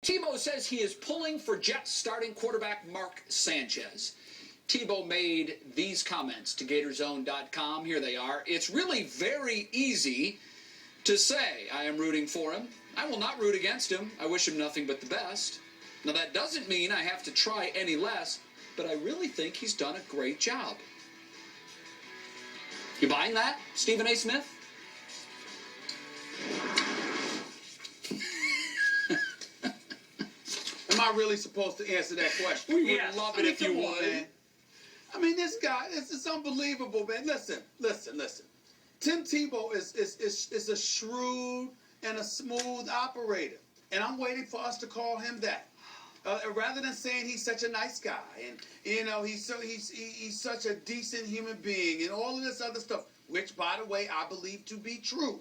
Tebow says he is pulling for Jets starting quarterback Mark Sanchez. Tebow made these comments to GatorZone.com. Here they are. It's really very easy to say I am rooting for him. I will not root against him. I wish him nothing but the best. Now, that doesn't mean I have to try any less, but I really think he's done a great job. You buying that, Stephen A. Smith? Am I really supposed to answer that question? We would love it if you would. Man. I mean, this guy, it's unbelievable, man. Listen. Tim Tebow is a shrewd and a smooth operator, and I'm waiting for us to call him that. Rather than saying he's such a nice guy and he's such a decent human being and all of this other stuff, which, by the way, I believe to be true.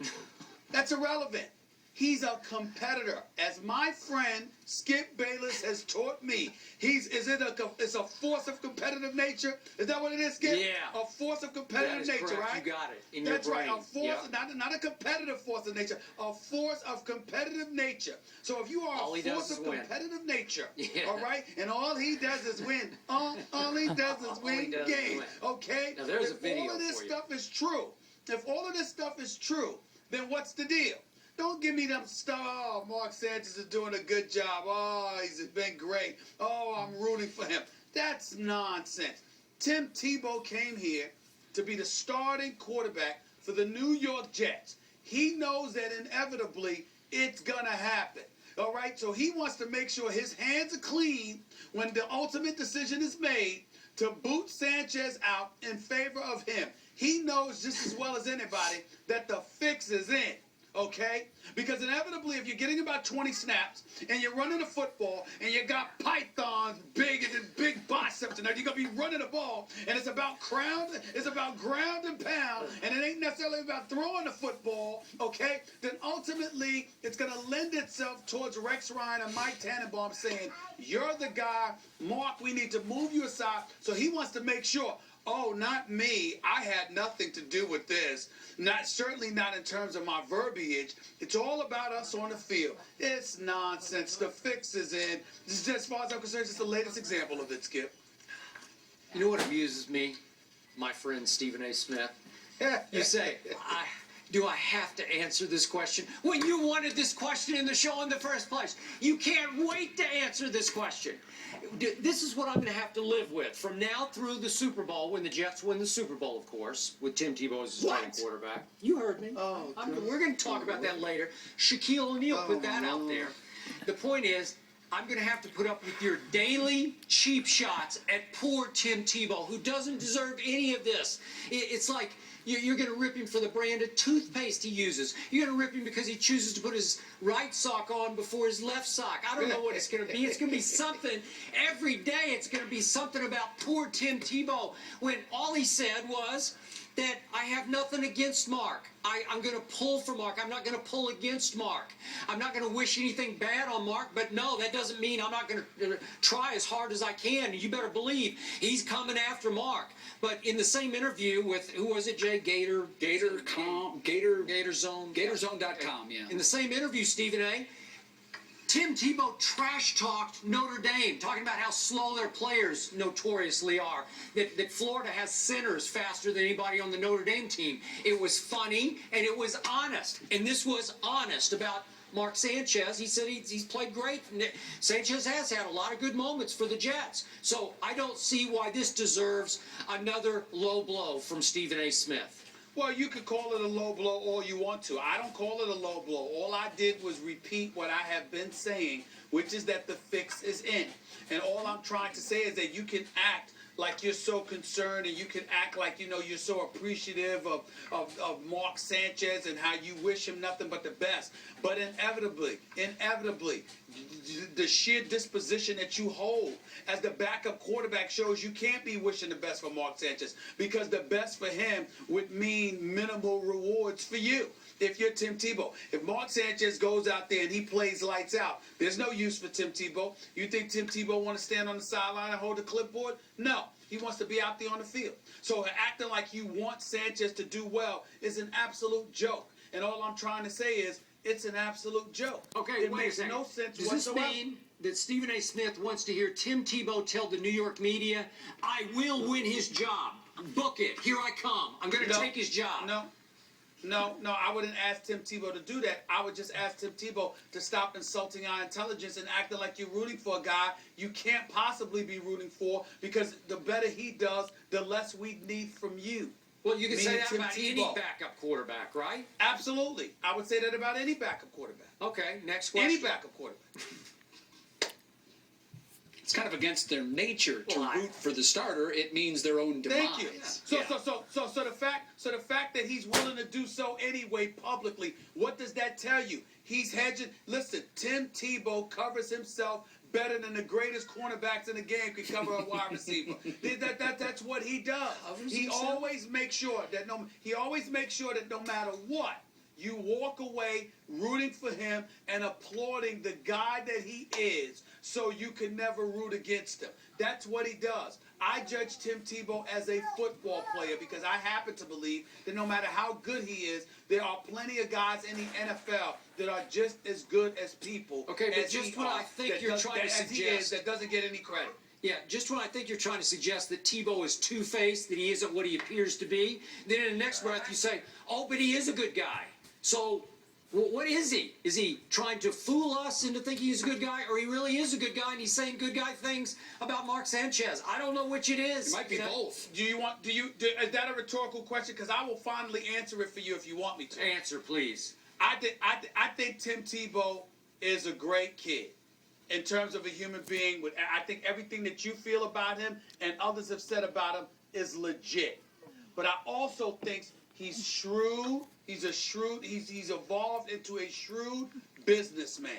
That's irrelevant. He's a competitor. As my friend Skip Bayless has taught me, it's a force of competitive nature. Is that what it is, Skip? Yeah. A force of competitive nature, correct. right? You got it. In That's your brain. right. A force, not a competitive force of nature. A force of competitive nature. So if you are a force of competitive nature, all right, and all he does is win. All he does is win games. Okay? Now there's a video if all of this for you. stuff is true, if all of this stuff is true, then what's the deal? Don't give me them stuff. Oh, Mark Sanchez is doing a good job. Oh, he's been great. Oh, I'm rooting for him. That's nonsense. Tim Tebow came here to be the starting quarterback for the New York Jets. He knows that inevitably it's going to happen. All right? So he wants to make sure his hands are clean when the ultimate decision is made to boot Sanchez out in favor of him. He knows just as well as anybody that the fix is in. Okay? Because inevitably, if you're getting about 20 snaps and you're running a football and you got pythons big and big biceps and you're going to be running the ball and it's about ground and pound and it ain't necessarily about throwing the football, okay? Then ultimately, it's going to lend itself towards Rex Ryan and Mike Tannenbaum saying, you're the guy, Mark, we need to move you aside. So he wants to make sure, oh, not me. I had nothing to do with this. Certainly not in terms of my verbiage. It's all about us on the field. It's nonsense. The fix is in. This is, as far as I'm concerned, just the latest example of it, Skip. You know what amuses me, my friend Stephen A. Smith? You say, do I have to answer this question? Well, you wanted this question in the show in the first place. You can't wait to answer this question. This is what I'm going to have to live with from now through the Super Bowl, when the Jets win the Super Bowl, of course, with Tim Tebow as the starting quarterback. You heard me. Oh, we're going to talk about that later. Shaquille O'Neal put that out there. The point is, I'm going to have to put up with your daily cheap shots at poor Tim Tebow, who doesn't deserve any of this. It's like you're going to rip him for the brand of toothpaste he uses. You're going to rip him because he chooses to put his right sock on before his left sock. I don't know what it's going to be. It's going to be something. Every day it's going to be something about poor Tim Tebow, when all he said was that I have nothing against Mark. I'm going to pull for Mark. I'm not going to pull against Mark. I'm not going to wish anything bad on Mark, but no, that doesn't mean I'm not going to try as hard as I can. You better believe he's coming after Mark. But in the same interview with, who was it, Jay? GatorZone.com, yeah. In the same interview, Stephen A., Tim Tebow trash-talked Notre Dame, talking about how slow their players notoriously are, that Florida has centers faster than anybody on the Notre Dame team. It was funny, and it was honest. And this was honest about Mark Sanchez. He said he's played great. Sanchez has had a lot of good moments for the Jets. So I don't see why this deserves another low blow from Stephen A. Smith. Well, you could call it a low blow all you want to. I don't call it a low blow. All I did was repeat what I have been saying, which is that the fix is in. And all I'm trying to say is that you can act like you're so concerned, and you can act like, you know, you're so appreciative of Mark Sanchez and how you wish him nothing but the best. But inevitably, the sheer disposition that you hold as the backup quarterback shows you can't be wishing the best for Mark Sanchez, because the best for him would mean minimal rewards for you. If you're Tim Tebow, if Mark Sanchez goes out there and he plays lights out, there's no use for Tim Tebow. You think Tim Tebow want to stand on the sideline and hold the clipboard? No. He wants to be out there on the field. So acting like you want Sanchez to do well is an absolute joke. And all I'm trying to say is, it's an absolute joke. Okay, it wait a makes second. no sense Does whatsoever. this mean that Stephen A. Smith wants to hear Tim Tebow tell the New York media, I will win his job. Book it. Here I come. I'm going to take his job. No, I wouldn't ask Tim Tebow to do that. I would just ask Tim Tebow to stop insulting our intelligence and acting like you're rooting for a guy you can't possibly be rooting for, because the better he does, the less we need from you. Well, you can say Meaning that Tim about any Tebow. backup quarterback, right? Absolutely. I would say that about any backup quarterback. Okay, next question. Any backup quarterback. It's kind of against their nature to Well, root for the starter. It means their own demise. Thank you. So the fact that he's willing to do so anyway publicly, what does that tell you? He's hedging. Listen, Tim Tebow covers himself better than the greatest cornerbacks in the game can cover a wide receiver. That's what he does. He always makes sure that no matter what, you walk away rooting for him and applauding the guy that he is, so you can never root against him. That's what he does. I judge Tim Tebow as a football player because I happen to believe that no matter how good he is, there are plenty of guys in the NFL that are just as good as people. Okay, but as just he what I are, think that you're does- trying that to as he is, suggest. that doesn't get any credit. Yeah, just when I think you're trying to suggest that Tebow is two-faced, that he isn't what he appears to be, then in the next breath you say, oh, but he is a good guy. So what is he? Is he trying to fool us into thinking he's a good guy, or he really is a good guy and he's saying good guy things about Mark Sanchez? I don't know which it is. It might be both. Is that a rhetorical question? Because I will finally answer it for you if you want me to. Answer, please. I think Tim Tebow is a great kid in terms of a human being. I think everything that you feel about him and others have said about him is legit. But I also think he's shrewd. He's evolved into a shrewd businessman.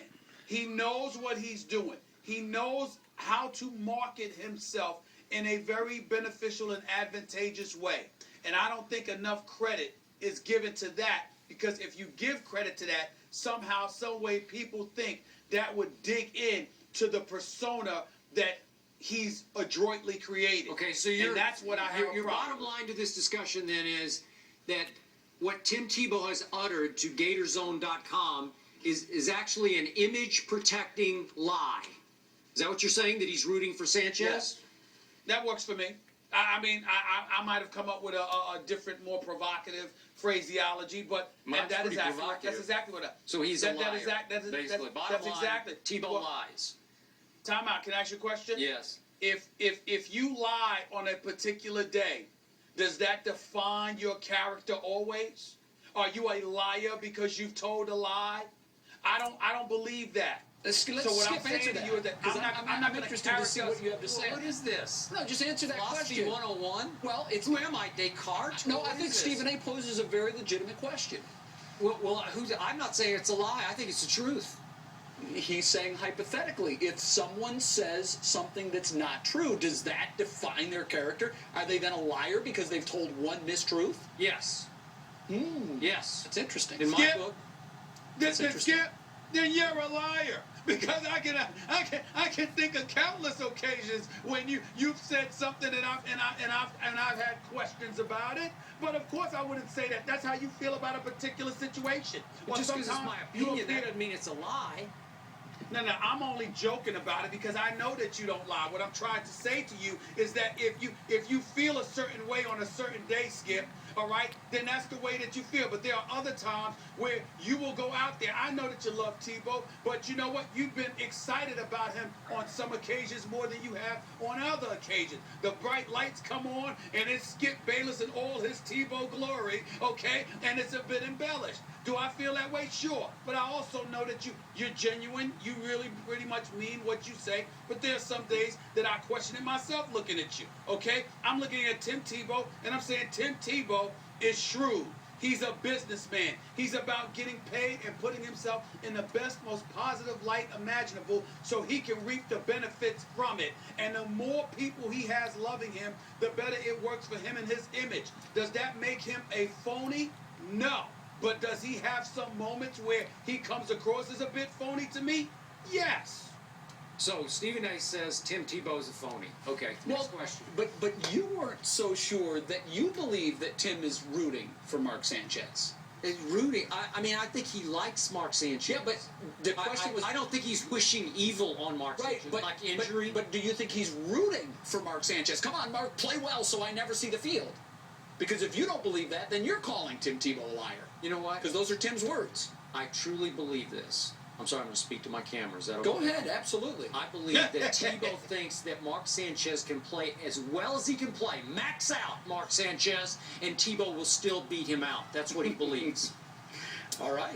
He knows what he's doing. He knows how to market himself in a very beneficial and advantageous way. And I don't think enough credit is given to that, because if you give credit to that, somehow, some way, people think that would dig in to the persona that he's adroitly created. Okay, so and that's what I have your a problem bottom line to this discussion then is that what Tim Tebow has uttered to GatorZone.com is actually an image-protecting lie. Is that what you're saying, that he's rooting for Sanchez? Yes. That works for me. I mean, I might have come up with a different, more provocative phraseology, but Mine's that is pretty accurate. provocative. That's exactly what I. So he's a liar, basically. Bottom That's line, exactly. Tebow Well, lies. Time out. Can I ask you a question? Yes. If you lie on a particular day, does that define your character always? Are you a liar because you've told a lie? I don't believe that. Let's So what I'm skip saying answer to that. you is that 'Cause I'm not gonna interested to see what you have to say. What is this? No, just answer that Philosophy question. 101? Well, it's Who am I, Descartes? no. What I think is this? Stephen A. poses a very legitimate question. Well, I'm not saying it's a lie. I think it's the truth. He's saying hypothetically, if someone says something that's not true, does that define their character? Are they then a liar because they've told one mistruth? Yes. Yes. That's interesting. In my Skip. book. That's interesting. Skip, then you're a liar. Because I can think of countless occasions when you've said something and I've had questions about it. But of course I wouldn't say that. That's how you feel about a particular situation. Well, Just because it's sometimes my you opinion, appear- that doesn't mean it's a lie. No, I'm only joking about it because I know that you don't lie. What I'm trying to say to you is that if you feel a certain way on a certain day, Skip, all right, then that's the way that you feel. But there are other times where you will go out there. I know that you love Tebow, but you know what? You've been excited about him on some occasions more than you have on other occasions. The bright lights come on, and it's Skip Bayless in all his Tebow glory, okay? And it's a bit embellished. Do I feel that way? Sure. But I also know that you're genuine. You really pretty much mean what you say. But there are some days that I question it myself looking at you, okay? I'm looking at Tim Tebow, and I'm saying Tim Tebow is shrewd. He's a businessman. He's about getting paid and putting himself in the best, most positive light imaginable so he can reap the benefits from it. And the more people he has loving him, the better it works for him and his image. Does that make him a phony? No. But does he have some moments where he comes across as a bit phony to me? Yes. So Stephen A. says Tim Tebow is a phony. Okay, next question. But you weren't so sure that you believe that Tim is rooting for Mark Sanchez. Rooting. I mean, I think he likes Mark Sanchez. Yeah, but the question was... I don't think he's wishing evil on Mark Right, Sanchez, like injury. But do you think he's rooting for Mark Sanchez? Come on, Mark, play well so I never see the field. Because if you don't believe that, then you're calling Tim Tebow a liar. You know what? Because those are Tim's words. I truly believe this. I'm sorry, I'm going to speak to my camera. Is that okay? Go ahead, absolutely. I believe that Tebow thinks that Mark Sanchez can play as well as he can play. Max out Mark Sanchez, and Tebow will still beat him out. That's what he believes. All right.